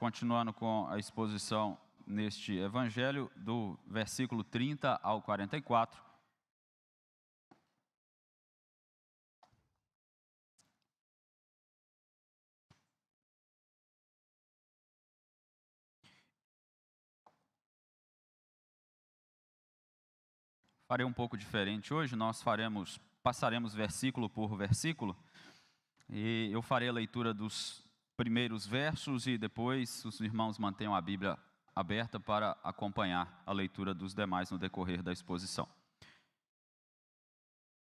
continuando com a exposição neste evangelho, do versículo 30 ao 44. Farei um pouco diferente hoje, nós passaremos versículo por versículo, e eu farei a leitura dos primeiros versos e depois os irmãos mantenham a Bíblia aberta para acompanhar a leitura dos demais no decorrer da exposição.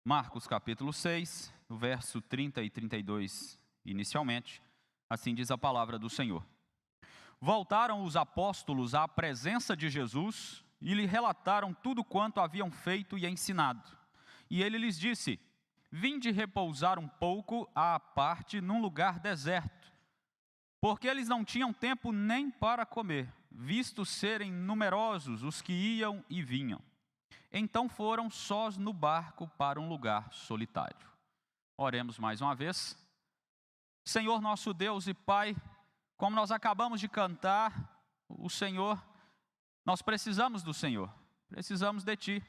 Marcos capítulo 6, verso 30 e 32 inicialmente, assim diz a palavra do Senhor. Voltaram os apóstolos à presença de Jesus e lhe relataram tudo quanto haviam feito e ensinado. E ele lhes disse: vinde repousar um pouco à parte num lugar deserto, porque eles não tinham tempo nem para comer, visto serem numerosos os que iam e vinham. Então foram sós no barco para um lugar solitário. Oremos mais uma vez. Senhor nosso Deus e Pai, como nós acabamos de cantar, o Senhor, nós precisamos do Senhor, precisamos de Ti.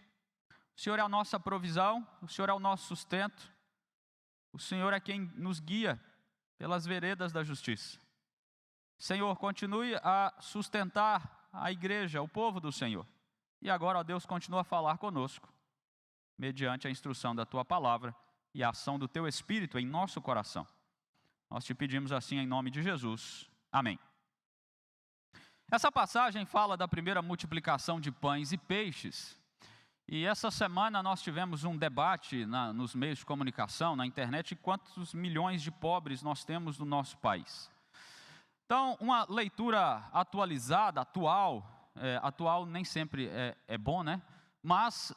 O Senhor é a nossa provisão, o Senhor é o nosso sustento, o Senhor é quem nos guia pelas veredas da justiça. Senhor, continue a sustentar a igreja, o povo do Senhor. E agora, ó Deus, continua a falar conosco, mediante a instrução da Tua palavra e a ação do Teu Espírito em nosso coração. Nós te pedimos assim em nome de Jesus. Amém. Essa passagem fala da primeira multiplicação de pães e peixes. E essa semana nós tivemos um debate nos meios de comunicação, na internet, de quantos milhões de pobres nós temos no nosso país. Então, uma leitura atualizada, atual nem sempre é bom, né? Mas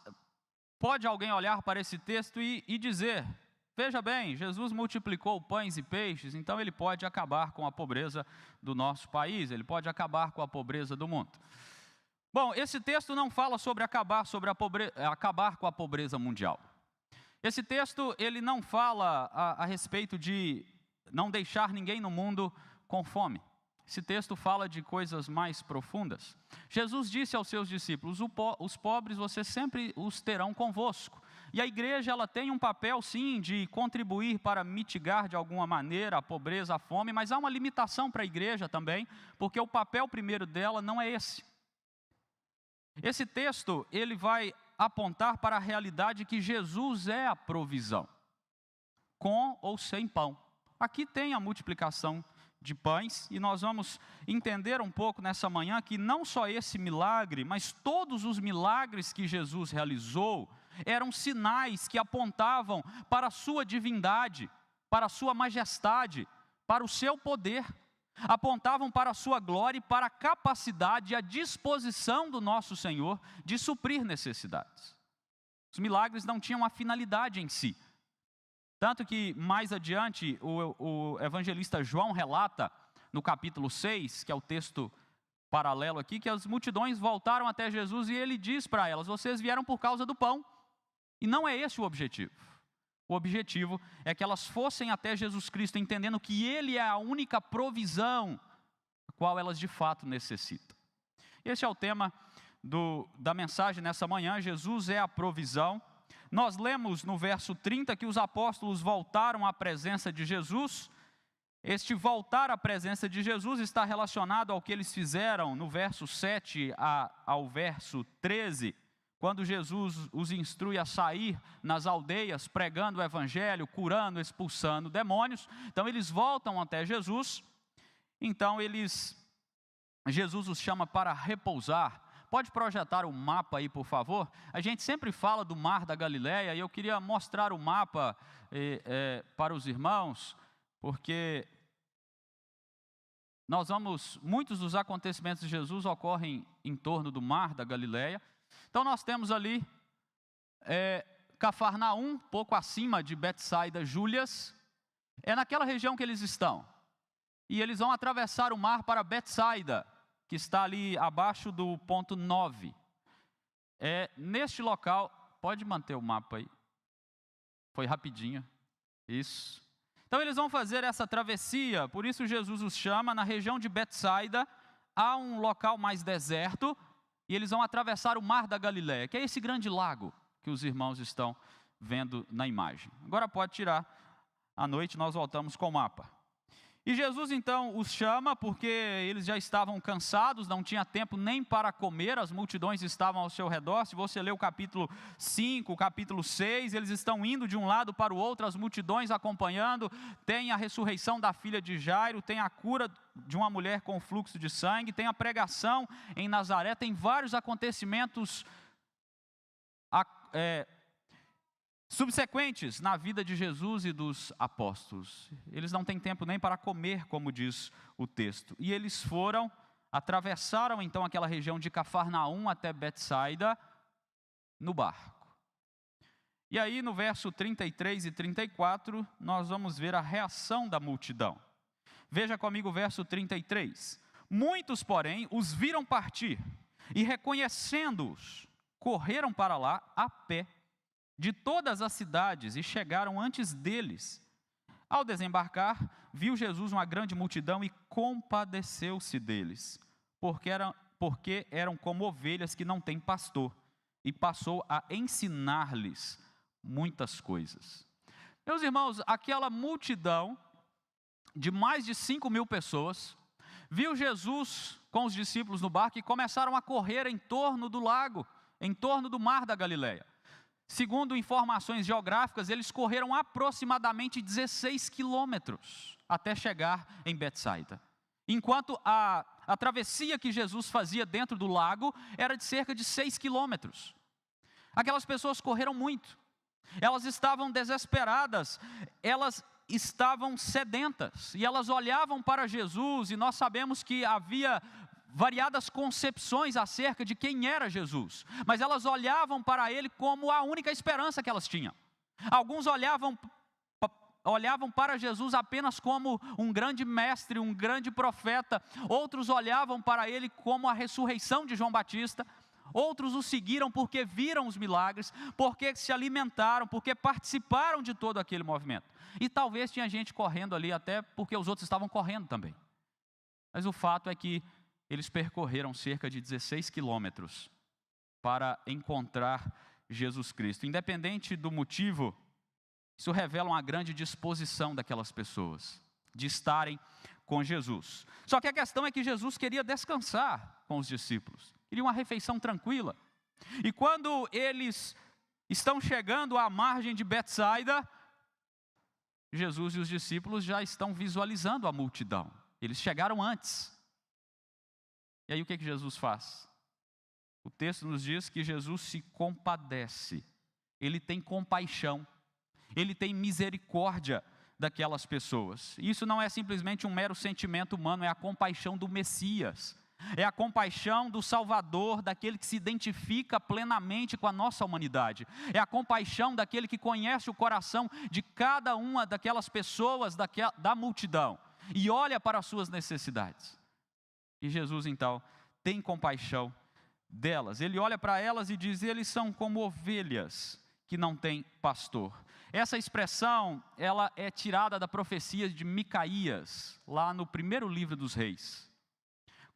pode alguém olhar para esse texto e dizer: veja bem, Jesus multiplicou pães e peixes, então ele pode acabar com a pobreza do nosso país, ele pode acabar com a pobreza do mundo. Bom, esse texto não fala sobre acabar com a pobreza mundial. Esse texto ele não fala a respeito de não deixar ninguém no mundo com fome. Esse texto fala de coisas mais profundas. Jesus disse aos seus discípulos: os pobres vocês sempre os terão convosco. E a igreja ela tem um papel sim de contribuir para mitigar de alguma maneira a pobreza, a fome, mas há uma limitação para a igreja também, porque o papel primeiro dela não é esse. Esse texto ele vai apontar para a realidade que Jesus é a provisão, com ou sem pão. Aqui tem a multiplicação de pães, e nós vamos entender um pouco nessa manhã que não só esse milagre, mas todos os milagres que Jesus realizou eram sinais que apontavam para a sua divindade, para a sua majestade, para o seu poder, apontavam para a sua glória e para a capacidade e a disposição do nosso Senhor de suprir necessidades. Os milagres não tinham a finalidade em si. Tanto que mais adiante o evangelista João relata no capítulo 6, que é o texto paralelo aqui, que as multidões voltaram até Jesus e ele diz para elas: vocês vieram por causa do pão. E não é esse o objetivo. O objetivo é que elas fossem até Jesus Cristo entendendo que Ele é a única provisão a qual elas de fato necessitam. Esse é o tema da mensagem nessa manhã: Jesus é a provisão. Nós lemos no verso 30 que os apóstolos voltaram à presença de Jesus. Este voltar à presença de Jesus está relacionado ao que eles fizeram no verso 7 ao verso 13, quando Jesus os instrui a sair nas aldeias, pregando o evangelho, curando, expulsando demônios. Então eles voltam até Jesus, então Jesus os chama para repousar. Pode projetar o mapa aí, por favor? A gente sempre fala do Mar da Galileia, e eu queria mostrar o mapa para os irmãos, porque muitos dos acontecimentos de Jesus ocorrem em torno do Mar da Galileia. Então nós temos ali Cafarnaum, pouco acima de Betsaida, Júlias, é naquela região que eles estão. E eles vão atravessar o mar para Betsaida, que está ali abaixo do ponto 9. Neste local, pode manter o mapa aí, foi rapidinho, isso. Então eles vão fazer essa travessia, por isso Jesus os chama, na região de Betsaida, há um local mais deserto, e eles vão atravessar o mar da Galileia, que é esse grande lago que os irmãos estão vendo na imagem. Agora pode tirar, à noite nós voltamos com o mapa. E Jesus então os chama porque eles já estavam cansados, não tinha tempo nem para comer, as multidões estavam ao seu redor. Se você ler o capítulo 5, o capítulo 6, eles estão indo de um lado para o outro, as multidões acompanhando. Tem a ressurreição da filha de Jairo, tem a cura de uma mulher com fluxo de sangue, tem a pregação em Nazaré, tem vários acontecimentos subsequentes na vida de Jesus e dos apóstolos. Eles não têm tempo nem para comer, como diz o texto. E eles atravessaram então aquela região de Cafarnaum até Betsaida no barco. E aí no verso 33 e 34, nós vamos ver a reação da multidão. Veja comigo o verso 33. Muitos, porém, os viram partir e, reconhecendo-os, correram para lá a pé de todas as cidades e chegaram antes deles. Ao desembarcar, viu Jesus uma grande multidão e compadeceu-se deles, porque eram como ovelhas que não têm pastor, e passou a ensinar-lhes muitas coisas. Meus irmãos, aquela multidão de mais de 5.000 pessoas, viu Jesus com os discípulos no barco e começaram a correr em torno do lago, em torno do mar da Galileia. Segundo informações geográficas, eles correram aproximadamente 16 quilômetros até chegar em Betsaida. Enquanto a travessia que Jesus fazia dentro do lago era de cerca de 6 quilômetros. Aquelas pessoas correram muito. Elas estavam desesperadas, elas estavam sedentas. E elas olhavam para Jesus, e nós sabemos que havia variadas concepções acerca de quem era Jesus, mas elas olhavam para ele como a única esperança que elas tinham. Alguns olhavam para Jesus apenas como um grande mestre, um grande profeta. Outros olhavam para ele como a ressurreição de João Batista. Outros o seguiram porque viram os milagres, porque se alimentaram, porque participaram de todo aquele movimento. E talvez tinha gente correndo ali até porque os outros estavam correndo também. Mas o fato é que eles percorreram cerca de 16 quilômetros para encontrar Jesus Cristo. Independente do motivo, isso revela uma grande disposição daquelas pessoas de estarem com Jesus. Só que a questão é que Jesus queria descansar com os discípulos, queria uma refeição tranquila. E quando eles estão chegando à margem de Betsaida, Jesus e os discípulos já estão visualizando a multidão. Eles chegaram antes. E aí o que Jesus faz? O texto nos diz que Jesus se compadece, ele tem compaixão, ele tem misericórdia daquelas pessoas. Isso não é simplesmente um mero sentimento humano, é a compaixão do Messias, é a compaixão do Salvador, daquele que se identifica plenamente com a nossa humanidade, é a compaixão daquele que conhece o coração de cada uma daquelas pessoas da multidão e olha para as suas necessidades. E Jesus então tem compaixão delas. Ele olha para elas e diz: eles são como ovelhas que não têm pastor. Essa expressão, ela é tirada da profecia de Micaías, lá no primeiro livro dos reis.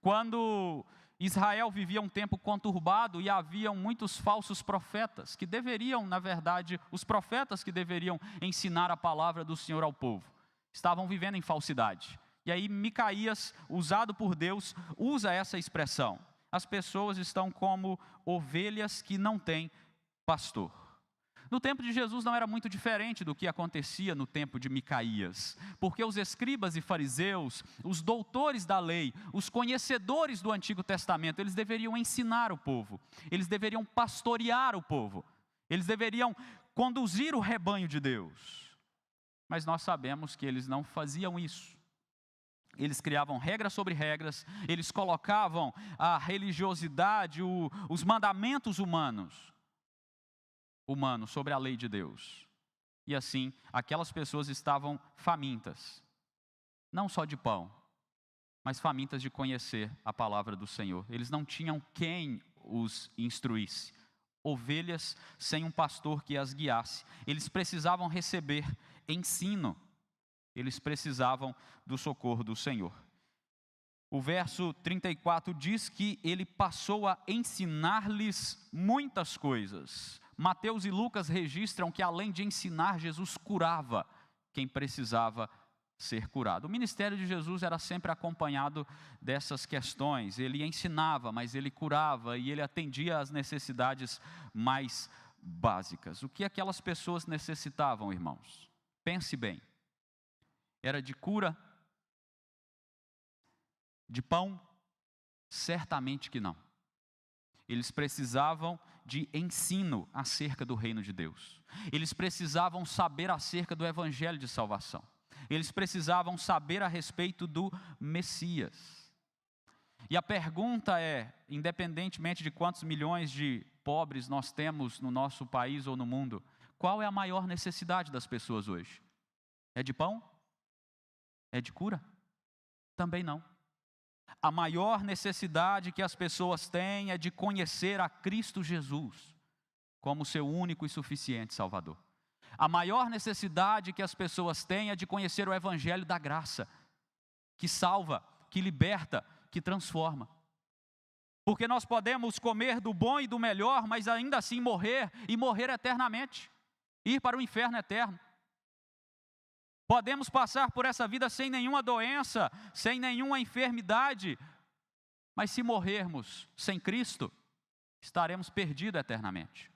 Quando Israel vivia um tempo conturbado e haviam muitos falsos profetas, que deveriam, na verdade, os profetas que deveriam ensinar a palavra do Senhor ao povo, estavam vivendo em falsidade. E aí Micaías, usado por Deus, usa essa expressão. As pessoas estão como ovelhas que não têm pastor. No tempo de Jesus não era muito diferente do que acontecia no tempo de Micaías, porque os escribas e fariseus, os doutores da lei, os conhecedores do Antigo Testamento, eles deveriam ensinar o povo, eles deveriam pastorear o povo, eles deveriam conduzir o rebanho de Deus. Mas nós sabemos que eles não faziam isso. Eles criavam regras sobre regras, eles colocavam a religiosidade, os mandamentos humanos sobre a lei de Deus. E assim, aquelas pessoas estavam famintas, não só de pão, mas famintas de conhecer a palavra do Senhor. Eles não tinham quem os instruísse. Ovelhas sem um pastor que as guiasse. Eles precisavam receber ensino. Eles precisavam do socorro do Senhor. O verso 34 diz que ele passou a ensinar-lhes muitas coisas. Mateus e Lucas registram que, além de ensinar, Jesus curava quem precisava ser curado. O ministério de Jesus era sempre acompanhado dessas questões. Ele ensinava, mas ele curava e ele atendia às necessidades mais básicas. O que aquelas pessoas necessitavam, irmãos? Pense bem. Era de cura? De pão? Certamente que não. Eles precisavam de ensino acerca do reino de Deus. Eles precisavam saber acerca do evangelho de salvação. Eles precisavam saber a respeito do Messias. E a pergunta é, independentemente de quantos milhões de pobres nós temos no nosso país ou no mundo, qual é a maior necessidade das pessoas hoje? É de pão? É de cura? Também não. A maior necessidade que as pessoas têm é de conhecer a Cristo Jesus como seu único e suficiente Salvador. A maior necessidade que as pessoas têm é de conhecer o Evangelho da graça, que salva, que liberta, que transforma. Porque nós podemos comer do bom e do melhor, mas ainda assim morrer, e morrer eternamente, ir para o inferno eterno. Podemos passar por essa vida sem nenhuma doença, sem nenhuma enfermidade, mas se morrermos sem Cristo, estaremos perdidos eternamente.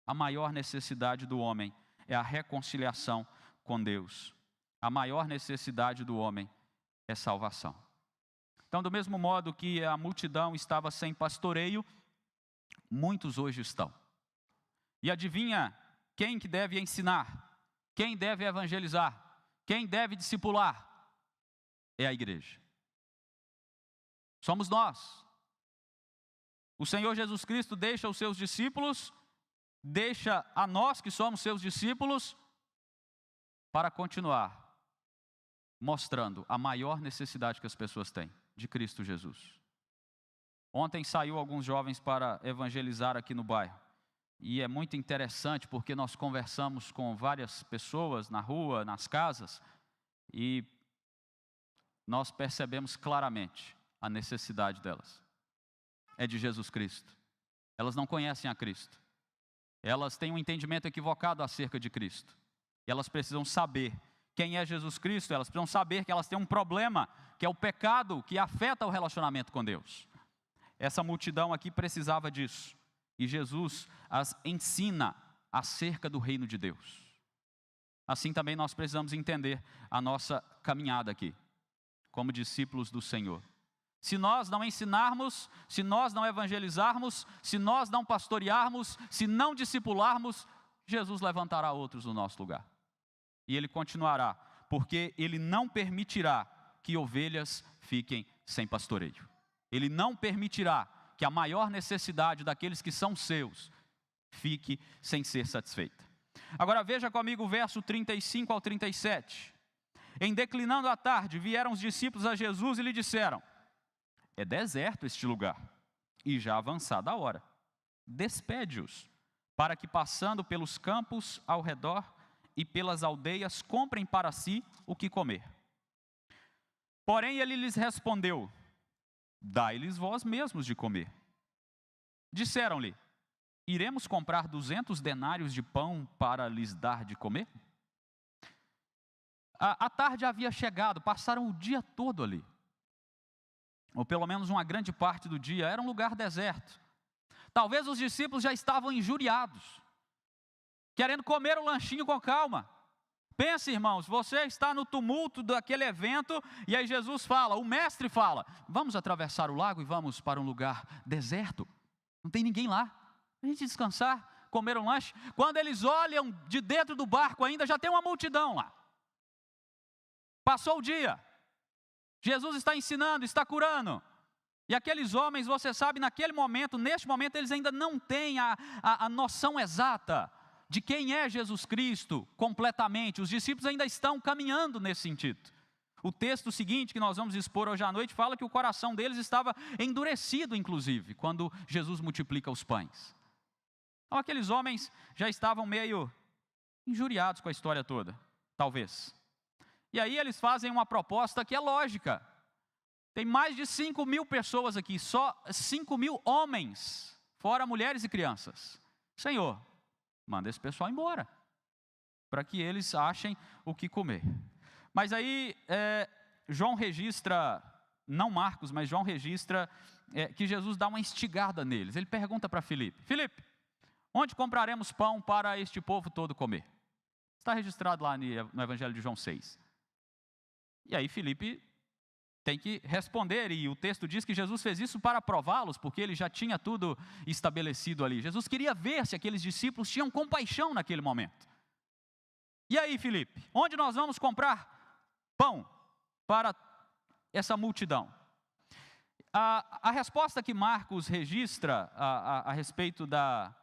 A maior necessidade do homem é a reconciliação com Deus. A maior necessidade do homem é salvação. Então, do mesmo modo que a multidão estava sem pastoreio, muitos hoje estão. E adivinha quem que deve ensinar? Quem deve evangelizar? Quem deve discipular? É a igreja. Somos nós. O Senhor Jesus Cristo deixa os seus discípulos, deixa a nós que somos seus discípulos, para continuar mostrando a maior necessidade que as pessoas têm, de Cristo Jesus. Ontem saiu alguns jovens para evangelizar aqui no bairro. E é muito interessante porque nós conversamos com várias pessoas na rua, nas casas, e nós percebemos claramente a necessidade delas. É de Jesus Cristo. Elas não conhecem a Cristo. Elas têm um entendimento equivocado acerca de Cristo. E elas precisam saber quem é Jesus Cristo, elas precisam saber que elas têm um problema, que é o pecado que afeta o relacionamento com Deus. Essa multidão aqui precisava disso. E Jesus as ensina acerca do reino de Deus. Assim também nós precisamos entender a nossa caminhada aqui, como discípulos do Senhor. Se nós não ensinarmos, se nós não evangelizarmos, se nós não pastorearmos, se não discipularmos, Jesus levantará outros no nosso lugar. E Ele continuará, porque Ele não permitirá que ovelhas fiquem sem pastoreio. Ele não permitirá que a maior necessidade daqueles que são seus fique sem ser satisfeita. Agora veja comigo o verso 35 ao 37. Em declinando a tarde, vieram os discípulos a Jesus e lhe disseram: é deserto este lugar, e já avançada a hora. Despede-os, para que passando pelos campos ao redor e pelas aldeias, comprem para si o que comer. Porém ele lhes respondeu: dai-lhes vós mesmos de comer. Disseram-lhe: iremos comprar 200 denários de pão para lhes dar de comer? A tarde havia chegado, passaram o dia todo ali. Ou pelo menos uma grande parte do dia, era um lugar deserto. Talvez os discípulos já estavam injuriados, querendo comer o lanchinho com calma. Pense, irmãos, você está no tumulto daquele evento, e aí Jesus fala, o mestre fala: vamos atravessar o lago e vamos para um lugar deserto. Não tem ninguém lá, a gente descansar, comer um lanche. Quando eles olham de dentro do barco ainda, já tem uma multidão lá. Passou o dia, Jesus está ensinando, está curando. E aqueles homens, você sabe, naquele momento, neste momento, eles ainda não têm a noção exata de quem é Jesus Cristo completamente. Os discípulos ainda estão caminhando nesse sentido. O texto seguinte que nós vamos expor hoje à noite fala que o coração deles estava endurecido, inclusive, quando Jesus multiplica os pães. Então aqueles homens já estavam meio injuriados com a história toda, talvez. E aí eles fazem uma proposta que é lógica. Tem mais de 5.000 pessoas aqui, só 5.000 homens, fora mulheres e crianças. Senhor, manda esse pessoal embora, para que eles achem o que comer. Mas aí João registra, não Marcos, mas João registra que Jesus dá uma instigada neles. Ele pergunta para Filipe: Filipe, onde compraremos pão para este povo todo comer? Está registrado lá no Evangelho de João 6. E aí Filipe tem que responder, e o texto diz que Jesus fez isso para prová-los, porque ele já tinha tudo estabelecido ali. Jesus queria ver se aqueles discípulos tinham compaixão naquele momento. E aí, Filipe, onde nós vamos comprar pão para essa multidão? A resposta que Marcos registra a respeito da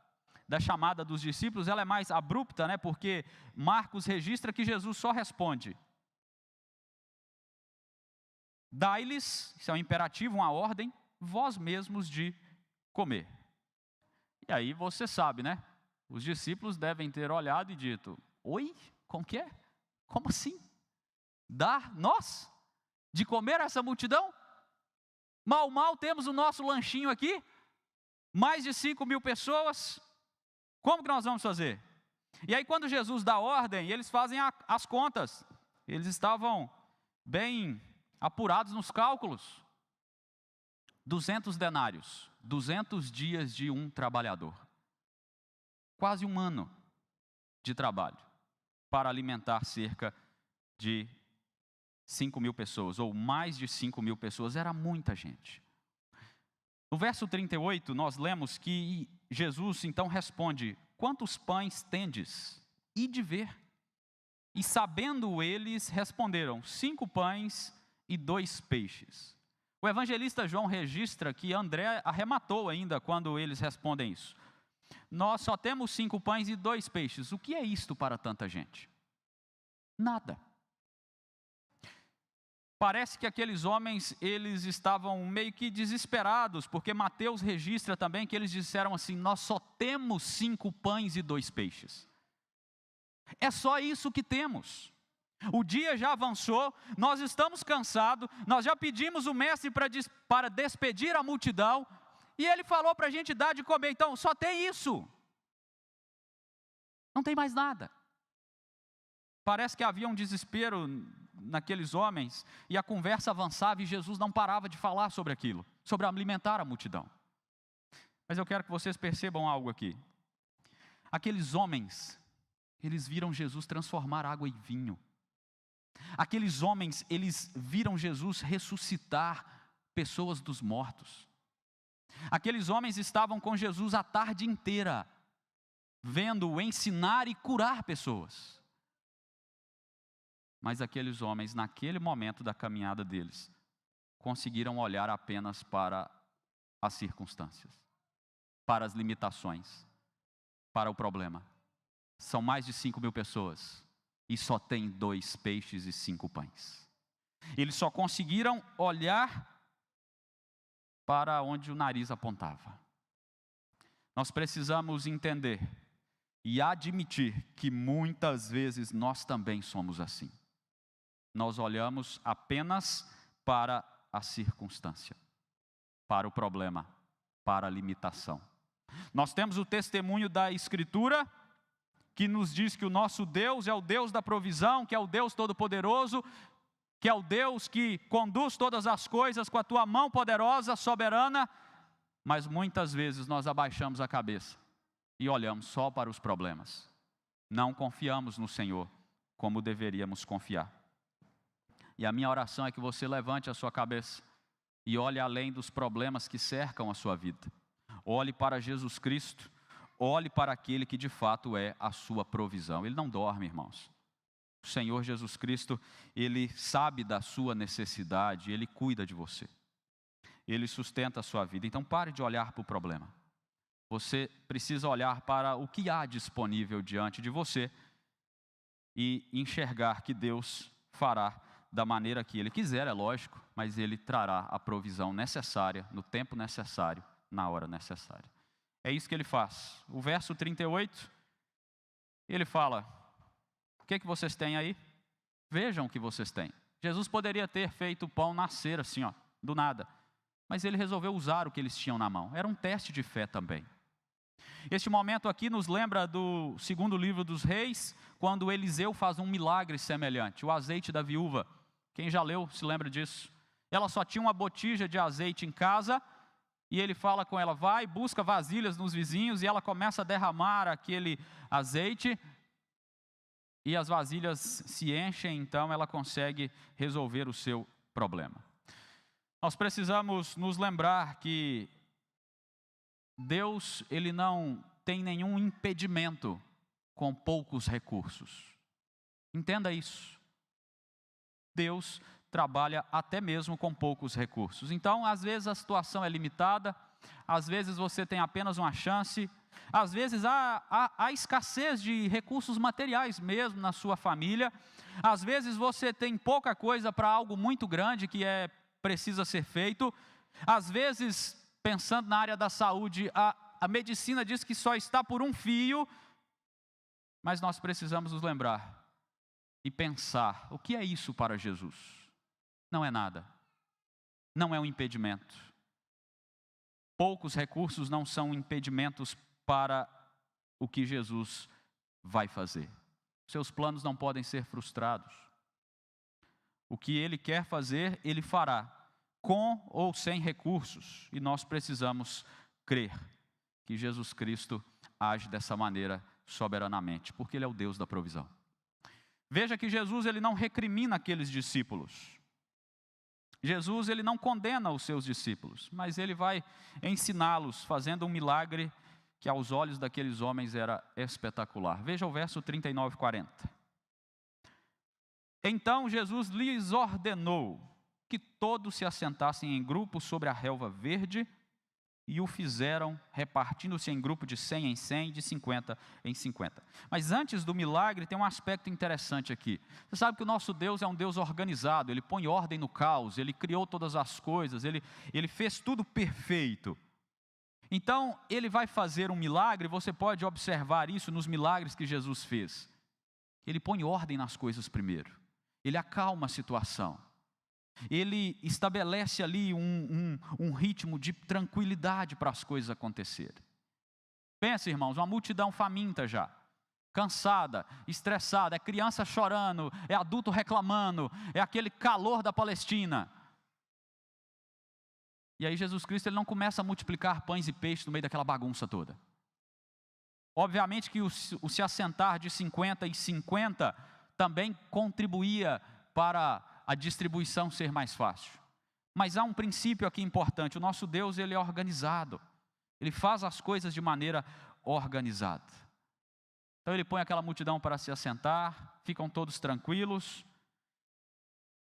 chamada dos discípulos, ela é mais abrupta, né? Porque Marcos registra que Jesus só responde: dai-lhes, isso é um imperativo, uma ordem, vós mesmos de comer. E aí você sabe, né? Os discípulos devem ter olhado e dito: oi, como que é? Como assim? Dar nós de comer a essa multidão? Mal temos o nosso lanchinho aqui, mais de 5.000 pessoas, como que nós vamos fazer? E aí quando Jesus dá ordem, eles fazem as contas, eles estavam bem apurados nos cálculos. 200 denários, 200 dias de um trabalhador, quase um ano de trabalho, para alimentar cerca de 5.000 pessoas, ou mais de 5.000 pessoas, era muita gente. No verso 38, nós lemos que Jesus então responde: quantos pães tendes? Ide ver. E sabendo eles, responderam: 5 pães e 2 peixes. O evangelista João registra que André arrematou ainda quando eles respondem isso. Nós só temos 5 pães e 2 peixes. O que é isto para tanta gente? Nada. Parece que aqueles homens, eles estavam meio que desesperados, porque Mateus registra também que eles disseram assim: nós só temos 5 pães e 2 peixes. É só isso que temos. O dia já avançou, nós estamos cansados, nós já pedimos o mestre para despedir a multidão, e ele falou para a gente dar de comer, então só tem isso. Não tem mais nada. Parece que havia um desespero naqueles homens, e a conversa avançava e Jesus não parava de falar sobre aquilo, sobre alimentar a multidão. Mas eu quero que vocês percebam algo aqui. Aqueles homens, eles viram Jesus transformar água em vinho. Aqueles homens, eles viram Jesus ressuscitar pessoas dos mortos. Aqueles homens estavam com Jesus a tarde inteira, vendo-o ensinar e curar pessoas. Mas aqueles homens, naquele momento da caminhada deles, conseguiram olhar apenas para as circunstâncias, para as limitações, para o problema. São mais de 5.000 pessoas e só tem 2 peixes e 5 pães. Eles só conseguiram olhar para onde o nariz apontava. Nós precisamos entender e admitir que muitas vezes nós também somos assim. Nós olhamos apenas para a circunstância, para o problema, para a limitação. Nós temos o testemunho da Escritura, que nos diz que o nosso Deus é o Deus da provisão, que é o Deus Todo-Poderoso, que é o Deus que conduz todas as coisas com a tua mão poderosa, soberana, mas muitas vezes nós abaixamos a cabeça e olhamos só para os problemas. Não confiamos no Senhor como deveríamos confiar. E a minha oração é que você levante a sua cabeça e olhe além dos problemas que cercam a sua vida. Olhe para Jesus Cristo, olhe para aquele que de fato é a sua provisão. Ele não dorme, irmãos. O Senhor Jesus Cristo, Ele sabe da sua necessidade, Ele cuida de você. Ele sustenta a sua vida. Então pare de olhar para o problema. Você precisa olhar para o que há disponível diante de você e enxergar que Deus fará da maneira que Ele quiser, é lógico, mas Ele trará a provisão necessária, no tempo necessário, na hora necessária. É isso que Ele faz. O verso 38, Ele fala: o que é que vocês têm aí? Vejam o que vocês têm. Jesus poderia ter feito o pão nascer assim, ó, do nada. Mas ele resolveu usar o que eles tinham na mão. Era um teste de fé também. Este momento aqui nos lembra do segundo livro dos Reis, quando Eliseu faz um milagre semelhante, o azeite da viúva. Quem já leu se lembra disso. Ela só tinha uma botija de azeite em casa, e ele fala com ela, vai, busca vasilhas nos vizinhos, e ela começa a derramar aquele azeite, e as vasilhas se enchem, então ela consegue resolver o seu problema. Nós precisamos nos lembrar que Deus, ele não tem nenhum impedimento com poucos recursos. Entenda isso. Deus trabalha até mesmo com poucos recursos. Então, às vezes a situação é limitada, às vezes você tem apenas uma chance, às vezes há escassez de recursos materiais mesmo na sua família, às vezes você tem pouca coisa para algo muito grande que precisa ser feito, às vezes, pensando na área da saúde, a medicina diz que só está por um fio, mas nós precisamos nos lembrar e pensar, o que é isso para Jesus? Não é nada, não é um impedimento. Poucos recursos não são impedimentos para o que Jesus vai fazer. Seus planos não podem ser frustrados. O que Ele quer fazer, Ele fará, com ou sem recursos. E nós precisamos crer que Jesus Cristo age dessa maneira soberanamente, porque Ele é o Deus da provisão. Veja que Jesus, Ele não recrimina aqueles discípulos. Jesus, Ele não condena os seus discípulos, mas Ele vai ensiná-los, fazendo um milagre que aos olhos daqueles homens era espetacular. Veja o verso 39 e 40. Então Jesus lhes ordenou que todos se assentassem em grupo sobre a relva verde, e o fizeram, repartindo-se em grupo de 100 em 100, de 50 em 50. Mas antes do milagre tem um aspecto interessante aqui. Você sabe que o nosso Deus é um Deus organizado, Ele põe ordem no caos, Ele criou todas as coisas, Ele fez tudo perfeito. Então, Ele vai fazer um milagre, você pode observar isso nos milagres que Jesus fez. Ele põe ordem nas coisas primeiro, Ele acalma a situação. Ele estabelece ali um ritmo de tranquilidade para as coisas acontecerem. Pensa, irmãos, uma multidão faminta já, cansada, estressada, é criança chorando, é adulto reclamando, é aquele calor da Palestina. E aí Jesus Cristo, Ele não começa a multiplicar pães e peixes no meio daquela bagunça toda. Obviamente que o se assentar de 50 em 50 também contribuía para a distribuição ser mais fácil. Mas há um princípio aqui importante, o nosso Deus, Ele é organizado, Ele faz as coisas de maneira organizada. Então Ele põe aquela multidão para se assentar, ficam todos tranquilos,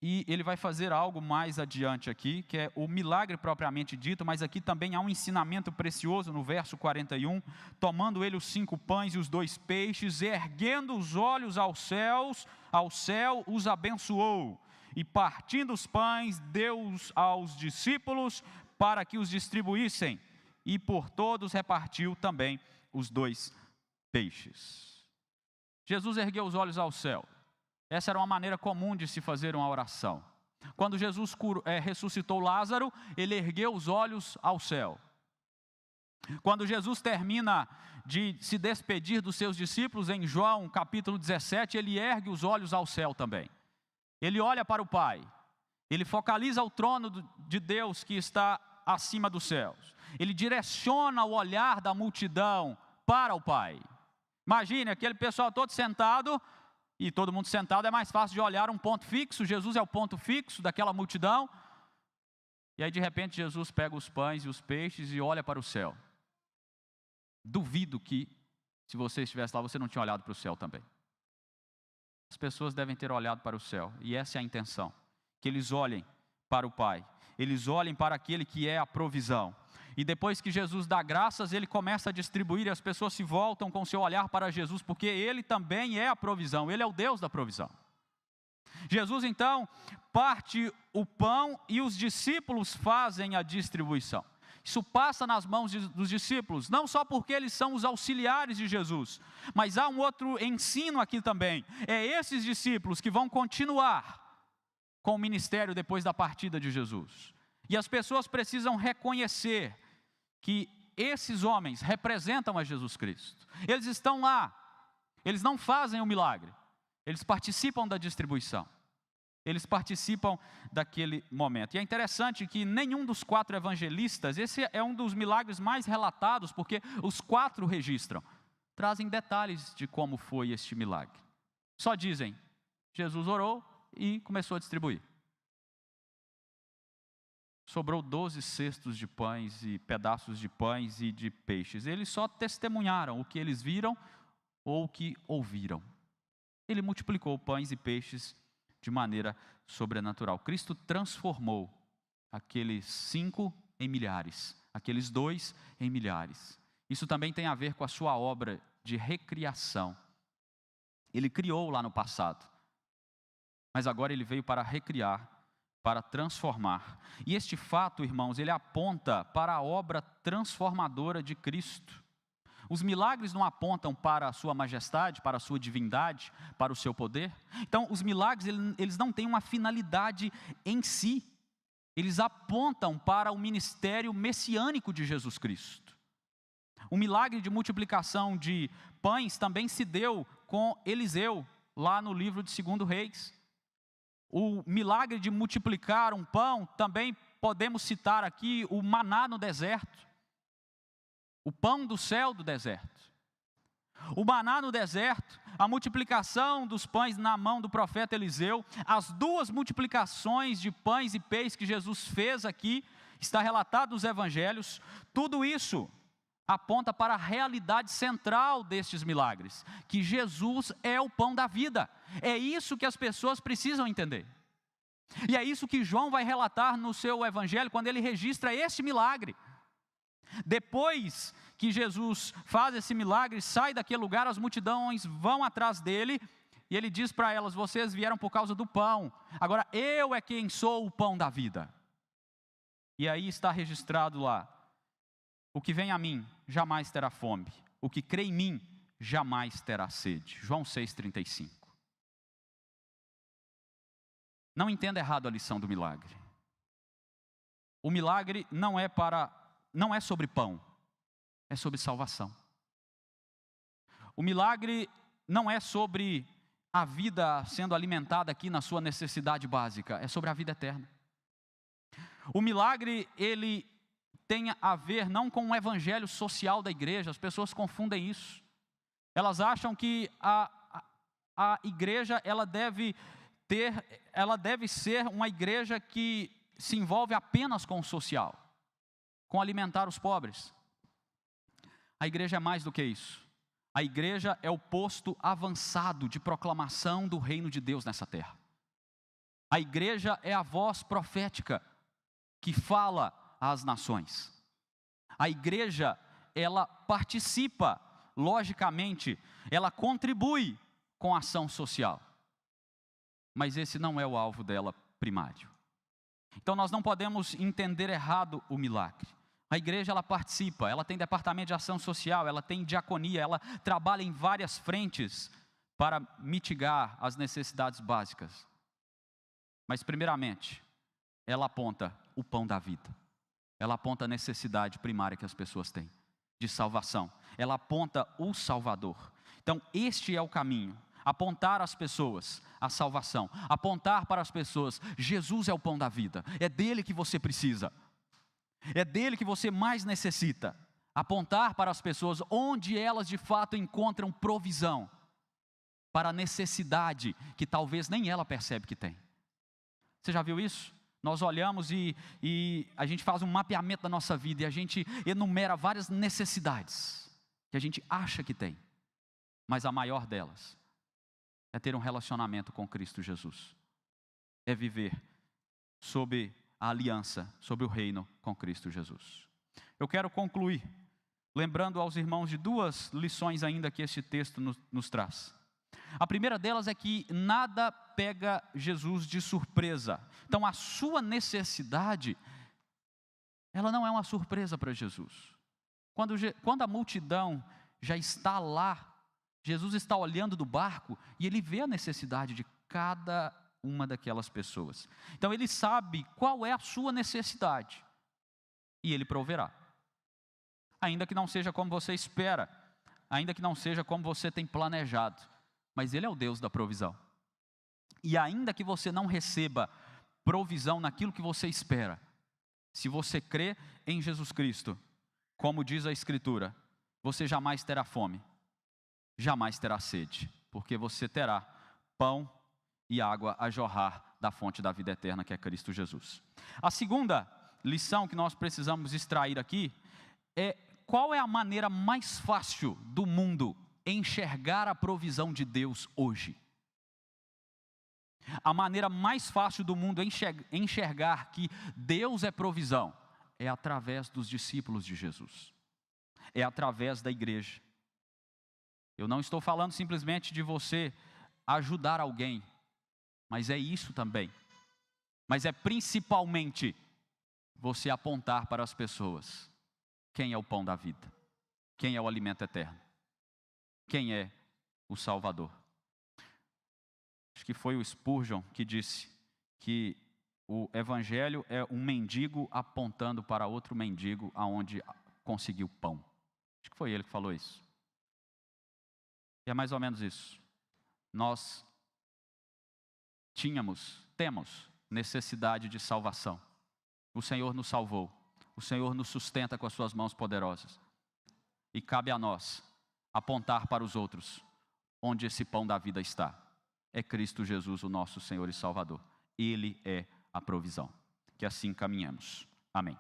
e Ele vai fazer algo mais adiante aqui, que é o milagre propriamente dito, mas aqui também há um ensinamento precioso no verso 41, tomando Ele os 5 pães e os 2 peixes, erguendo os olhos ao céu, os abençoou, e partindo os pães, deu-os aos discípulos para que os distribuíssem, e por todos repartiu também os 2 peixes. Jesus ergueu os olhos ao céu. Essa era uma maneira comum de se fazer uma oração. Quando Jesus ressuscitou Lázaro, Ele ergueu os olhos ao céu. Quando Jesus termina de se despedir dos seus discípulos, em João capítulo 17, Ele ergue os olhos ao céu também. Ele olha para o Pai, Ele focaliza o trono de Deus que está acima dos céus. Ele direciona o olhar da multidão para o Pai. Imagine aquele pessoal todo sentado, e todo mundo sentado é mais fácil de olhar um ponto fixo. Jesus é o ponto fixo daquela multidão. E aí de repente Jesus pega os pães e os peixes e olha para o céu. Duvido que, se você estivesse lá, você não tinha olhado para o céu também. As pessoas devem ter olhado para o céu, e essa é a intenção, que eles olhem para o Pai, eles olhem para aquele que é a provisão. E depois que Jesus dá graças, Ele começa a distribuir, e as pessoas se voltam com o seu olhar para Jesus, porque Ele também é a provisão, Ele é o Deus da provisão. Jesus então parte o pão e os discípulos fazem a distribuição. Isso passa nas mãos dos discípulos, não só porque eles são os auxiliares de Jesus, mas há um outro ensino aqui também. É esses discípulos que vão continuar com o ministério depois da partida de Jesus. E as pessoas precisam reconhecer que esses homens representam a Jesus Cristo. Eles estão lá, eles não fazem o milagre, eles participam da distribuição. Eles participam daquele momento. E é interessante que nenhum dos 4 evangelistas, esse é um dos milagres mais relatados, porque os 4 registram, trazem detalhes de como foi este milagre. Só dizem, Jesus orou e começou a distribuir. Sobrou 12 cestos de pães e pedaços de pães e de peixes. Eles só testemunharam o que eles viram ou o que ouviram. Ele multiplicou pães e peixes de maneira sobrenatural. Cristo transformou aqueles 5 em milhares, aqueles 2 em milhares. Isso também tem a ver com a sua obra de recriação. Ele criou lá no passado, mas agora ele veio para recriar, para transformar. E este fato, irmãos, ele aponta para a obra transformadora de Cristo. Os milagres não apontam para a sua majestade, para a sua divindade, para o seu poder. Então, os milagres, eles não têm uma finalidade em si. Eles apontam para o ministério messiânico de Jesus Cristo. O milagre de multiplicação de pães também se deu com Eliseu, lá no livro de 2 Reis. O milagre de multiplicar um pão, também podemos citar aqui o maná no deserto. O pão do céu do deserto. O maná no deserto, a multiplicação dos pães na mão do profeta Eliseu, as 2 multiplicações de pães e peixes que Jesus fez aqui, está relatado nos evangelhos, tudo isso aponta para a realidade central destes milagres, que Jesus é o pão da vida. É isso que as pessoas precisam entender. E é isso que João vai relatar no seu evangelho, quando ele registra este milagre. Depois que Jesus faz esse milagre, sai daquele lugar, as multidões vão atrás dele, e ele diz para elas, vocês vieram por causa do pão, agora eu é quem sou o pão da vida. E aí está registrado lá, o que vem a mim jamais terá fome, o que crê em mim jamais terá sede. João 6,35. Não entenda errado a lição do milagre. O milagre não é sobre pão, é sobre salvação. O milagre não é sobre a vida sendo alimentada aqui na sua necessidade básica, é sobre a vida eterna. O milagre, ele tem a ver não com o evangelho social da igreja, as pessoas confundem isso. Elas acham que a igreja, ela deve ser uma igreja que se envolve apenas com o social, com alimentar os pobres. A igreja é mais do que isso. A igreja é o posto avançado de proclamação do reino de Deus nessa terra. A igreja é a voz profética que fala às nações. A igreja, ela participa, logicamente, ela contribui com a ação social. Mas esse não é o alvo dela primário. Então nós não podemos entender errado o milagre. A igreja, ela participa, ela tem departamento de ação social, ela tem diaconia, ela trabalha em várias frentes para mitigar as necessidades básicas. Mas primeiramente, ela aponta o pão da vida. Ela aponta a necessidade primária que as pessoas têm de salvação. Ela aponta o Salvador. Então este é o caminho. Apontar às pessoas a salvação, apontar para as pessoas, Jesus é o pão da vida, é dele que você precisa, é dele que você mais necessita. Apontar para as pessoas onde elas de fato encontram provisão para a necessidade que talvez nem ela percebe que tem. Você já viu isso? Nós olhamos e a gente faz um mapeamento da nossa vida e a gente enumera várias necessidades que a gente acha que tem, mas a maior delas é ter um relacionamento com Cristo Jesus. É viver sob a aliança, sob o reino com Cristo Jesus. Eu quero concluir, lembrando aos irmãos de 2 lições ainda que este texto nos traz. A primeira delas é que nada pega Jesus de surpresa. Então a sua necessidade ela não é uma surpresa para Jesus. Quando a multidão já está lá, Jesus está olhando do barco e ele vê a necessidade de cada uma daquelas pessoas. Então ele sabe qual é a sua necessidade e ele proverá. Ainda que não seja como você espera, ainda que não seja como você tem planejado, mas ele é o Deus da provisão. E ainda que você não receba provisão naquilo que você espera, se você crê em Jesus Cristo, como diz a Escritura, você jamais terá fome, jamais terá sede, porque você terá pão e água a jorrar da fonte da vida eterna, que é Cristo Jesus. A segunda lição que nós precisamos extrair aqui é qual é a maneira mais fácil do mundo enxergar a provisão de Deus hoje. A maneira mais fácil do mundo enxergar que Deus é provisão é através dos discípulos de Jesus, é através da igreja. Eu não estou falando simplesmente de você ajudar alguém, mas é isso também. Mas é principalmente você apontar para as pessoas quem é o pão da vida, quem é o alimento eterno, quem é o Salvador. Acho que foi o Spurgeon que disse que o evangelho é um mendigo apontando para outro mendigo aonde conseguiu pão. Acho que foi ele que falou isso. E é mais ou menos isso. Nós temos necessidade de salvação. O Senhor nos salvou. O Senhor nos sustenta com as suas mãos poderosas. E cabe a nós apontar para os outros onde esse pão da vida está. É Cristo Jesus, o nosso Senhor e Salvador. Ele é a provisão. Que assim caminhemos. Amém.